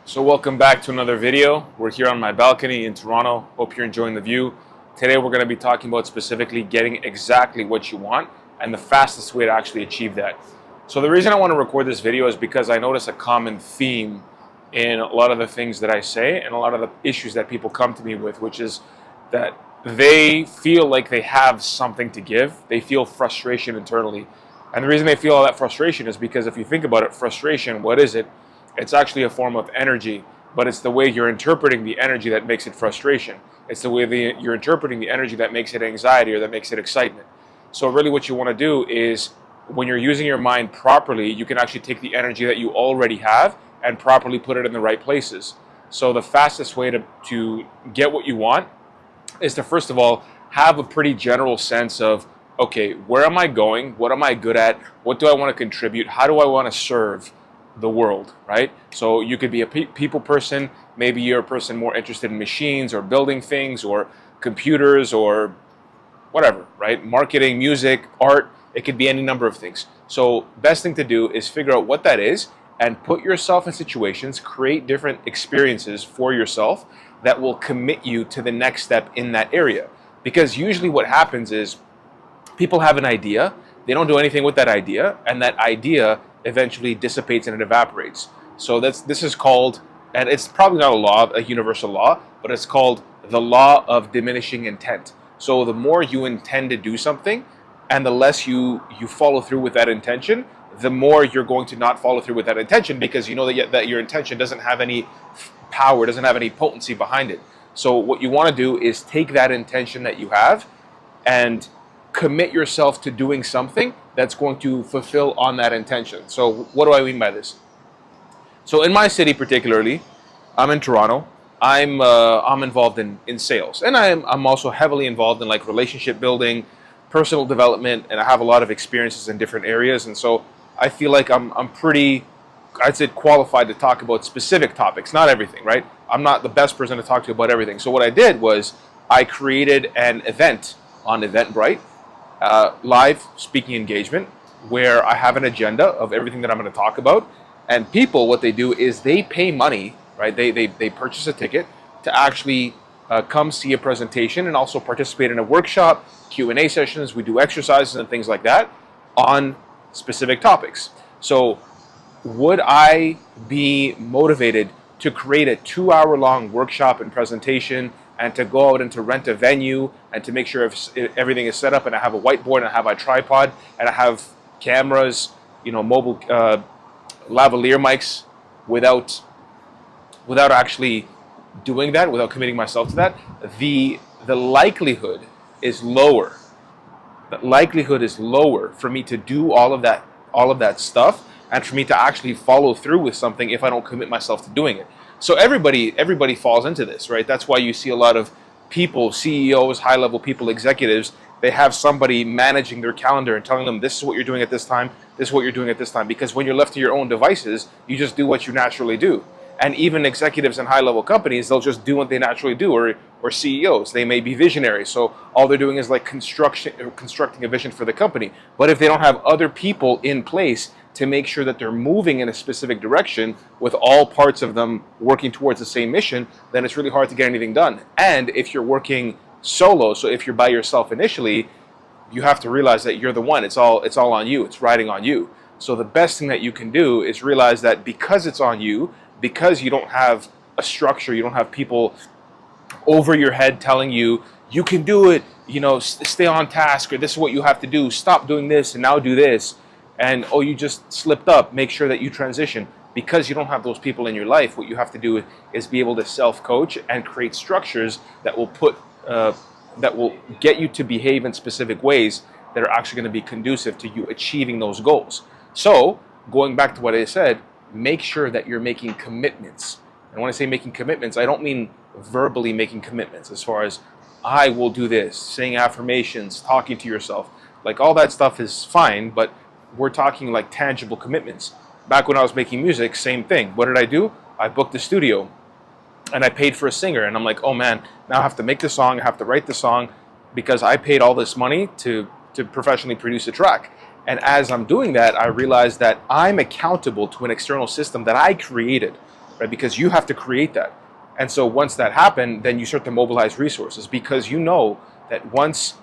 So welcome back to another video. We're here on my balcony in Toronto. Hope you're enjoying the view. Today we're going to be talking about specifically getting exactly what you want and the fastest way to actually achieve that. So the reason I want to record this video is because I notice a common theme in a lot of the things that I say and a lot of the issues that people come to me with, which is that they feel like they have something to give. They feel frustration internally. And the reason they feel all that frustration is because if you think about it, frustration, what is it? It's actually a form of energy, but it's the way you're interpreting the energy that makes it frustration. It's the way you're interpreting the energy that makes it anxiety or that makes it excitement. So really what you want to do is when you're using your mind properly, you can actually take the energy that you already have and properly put it in the right places. So the fastest way to get what you want is to first of all have a pretty general sense of, okay, where am I going? What am I good at? What do I want to contribute? How do I want to serve the world, right? So you could be a people person. Maybe you're a person more interested in machines or building things or computers or whatever, right? Marketing, music, art, it could be any number of things. So best thing to do is figure out what that is and put yourself in situations, create different experiences for yourself that will commit you to the next step in that area. Because usually what happens is people have an idea, they don't do anything with that idea, and that idea eventually dissipates and it evaporates. So this is called, and it's probably not a law, a universal law, but it's called the law of diminishing intent. So the more you intend to do something and the less you follow through with that intention, the more you're going to not follow through with that intention because you know that your intention doesn't have any power, doesn't have any potency behind it. So what you want to do is take that intention that you have and commit yourself to doing something that's going to fulfill on that intention. So what do I mean by this? So in my city particularly, I'm in Toronto. I'm involved in sales, and I'm also heavily involved in like relationship building, personal development, and I have a lot of experiences in different areas. And so I feel like I'm pretty, I'd say, qualified to talk about specific topics, not everything, right? I'm not the best person to talk to about everything. So what I did was I created an event on Eventbrite, live speaking engagement, where I have an agenda of everything that I'm going to talk about. And people, what they do is they pay money, right? They purchase a ticket to actually come see a presentation and also participate in a workshop, Q&A sessions. We do exercises and things like that on specific topics. So would I be motivated to create a 2-hour-long workshop and presentation and to go out and to rent a venue and to make sure if everything is set up and I have a whiteboard and I have a tripod and I have cameras, mobile lavalier mics without actually doing that, without committing myself to that, the likelihood is lower. The likelihood is lower for me to do all of that stuff and for me to actually follow through with something if I don't commit myself to doing it. So everybody falls into this, right? That's why you see a lot of people, CEOs, high-level people, executives, they have somebody managing their calendar and telling them this is what you're doing at this time, this is what you're doing at this time. Because when you're left to your own devices, you just do what you naturally do. And even executives in high-level companies, they'll just do what they naturally do, or CEOs. They may be visionaries, so all they're doing is like constructing a vision for the company. But if they don't have other people in place to make sure that they're moving in a specific direction with all parts of them working towards the same mission, then it's really hard to get anything done. And if you're working solo, so if you're by yourself initially, you have to realize that you're the one. It's all on you. It's riding on you. So the best thing that you can do is realize that because it's on you, because you don't have a structure, you don't have people over your head telling you, you can do it, stay on task, or this is what you have to do, stop doing this and now do this. And you just slipped up, make sure that you transition. Because you don't have those people in your life, what you have to do is be able to self-coach and create structures that will get you to behave in specific ways that are actually going to be conducive to you achieving those goals. So, going back to what I said, make sure that you're making commitments. And when I say making commitments, I don't mean verbally making commitments as far as I will do this, saying affirmations, talking to yourself. Like all that stuff is fine, but we're talking like tangible commitments. Back when I was making music, same thing. What did I do? I booked the studio and I paid for a singer. And I'm like, oh man, now I have to make the song, I have to write the song because I paid all this money to professionally produce a track. And as I'm doing that, I realize that I'm accountable to an external system that I created. right? Because you have to create that. And so once that happened, then you start to mobilize resources, because you know that once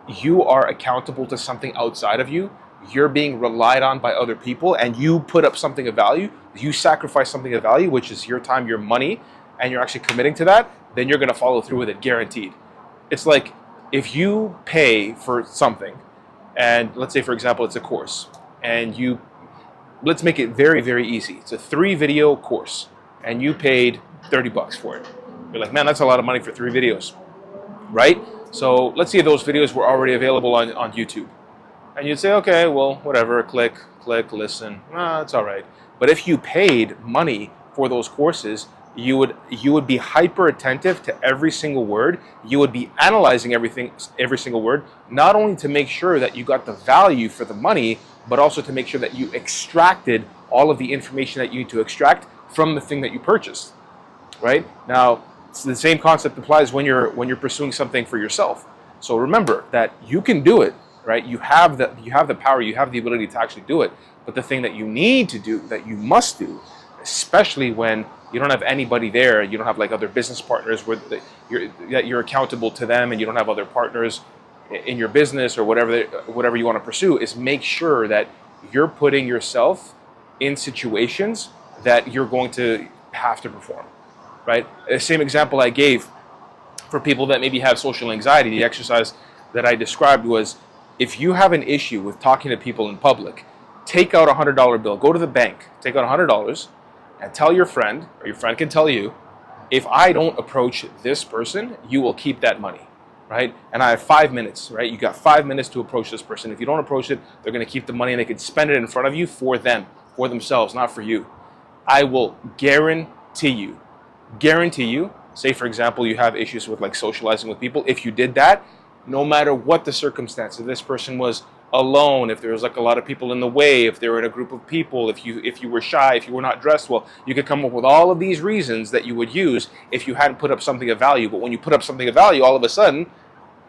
you are accountable to something outside of you, you're being relied on by other people, and you put up something of value, you sacrifice something of value, which is your time, your money, and you're actually committing to that, then you're going to follow through with it, guaranteed. It's like if you pay for something, and let's say, for example, it's a course, and let's make it very, very easy. It's a 3-video course, and you paid $30 for it. You're like, man, that's a lot of money for 3 videos, right? So let's say those videos were already available on YouTube. And you'd say, okay, well, whatever, click, listen, it's all right. But if you paid money for those courses, you would be hyper attentive to every single word. You would be analyzing every single word, not only to make sure that you got the value for the money, but also to make sure that you extracted all of the information that you need to extract from the thing that you purchased, right? Now, the same concept applies when you're pursuing something for yourself. So remember that you can do it, right? You have the power, you have the ability to actually do it. But the thing that you need to do, that you must do, especially when you don't have anybody there, you don't have like other business partners that you're accountable to them, and you don't have other partners in your business or whatever you want to pursue, is make sure that you're putting yourself in situations that you're going to have to perform, right? The same example I gave for people that maybe have social anxiety, the exercise that I described was, if you have an issue with talking to people in public, take out a $100 bill, go to the bank, take out $100, and tell your friend, or your friend can tell you, if I don't approach this person, you will keep that money, right? And I have 5 minutes, right? You got 5 minutes to approach this person. If you don't approach it, they're going to keep the money, and they can spend it in front of you for them, for themselves, not for you. I will guarantee you, say for example, you have issues with like socializing with people. If you did that, no matter what the circumstance, if this person was alone, if there was like a lot of people in the way, if they were in a group of people, if you were shy, if you were not dressed well, you could come up with all of these reasons that you would use if you hadn't put up something of value. But when you put up something of value, all of a sudden,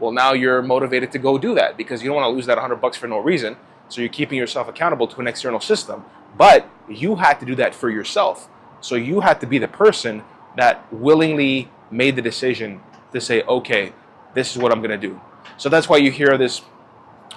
well, now you're motivated to go do that, because you don't want to lose that $100 for no reason. So you're keeping yourself accountable to an external system. But you had to do that for yourself. So you had to be the person that willingly made the decision to say, okay, this is what I'm going to do. So that's why you hear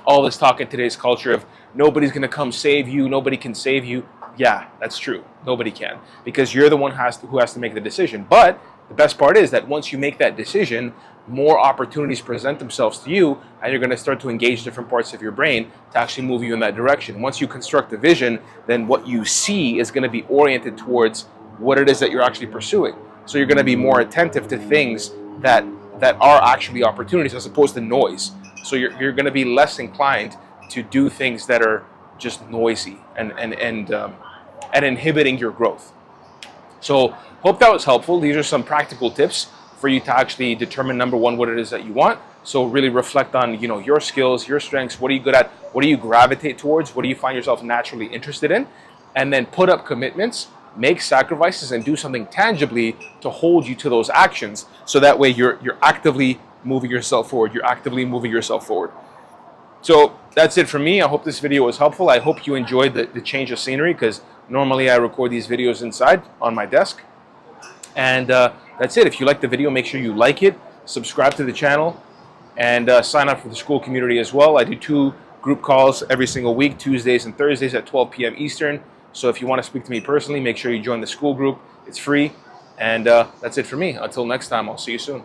all this talk in today's culture of nobody's going to come save you, nobody can save you. Yeah, that's true. Nobody can, because you're the one who has to make the decision. But the best part is that once you make that decision, more opportunities present themselves to you, and you're going to start to engage different parts of your brain to actually move you in that direction. Once you construct a vision, then what you see is going to be oriented towards what it is that you're actually pursuing. So you're going to be more attentive to things that are actually opportunities as opposed to noise. So you're going to be less inclined to do things that are just noisy and inhibiting your growth. So hope that was helpful. These are some practical tips for you to actually determine, number one, what it is that you want. So really reflect on, your skills, your strengths. What are you good at? What do you gravitate towards? What do you find yourself naturally interested in? And then put up commitments, make sacrifices, and do something tangibly to hold you to those actions. So that way you're actively moving yourself forward. You're actively moving yourself forward. So that's it for me. I hope this video was helpful. I hope you enjoyed the change of scenery, because normally I record these videos inside on my desk. And that's it. If you like the video, make sure you like it, subscribe to the channel, and sign up for the school community as well. I do 2 group calls every single week, Tuesdays and Thursdays at 12 p.m. Eastern. So if you want to speak to me personally, make sure you join the school group. It's free. And that's it for me. Until next time, I'll see you soon.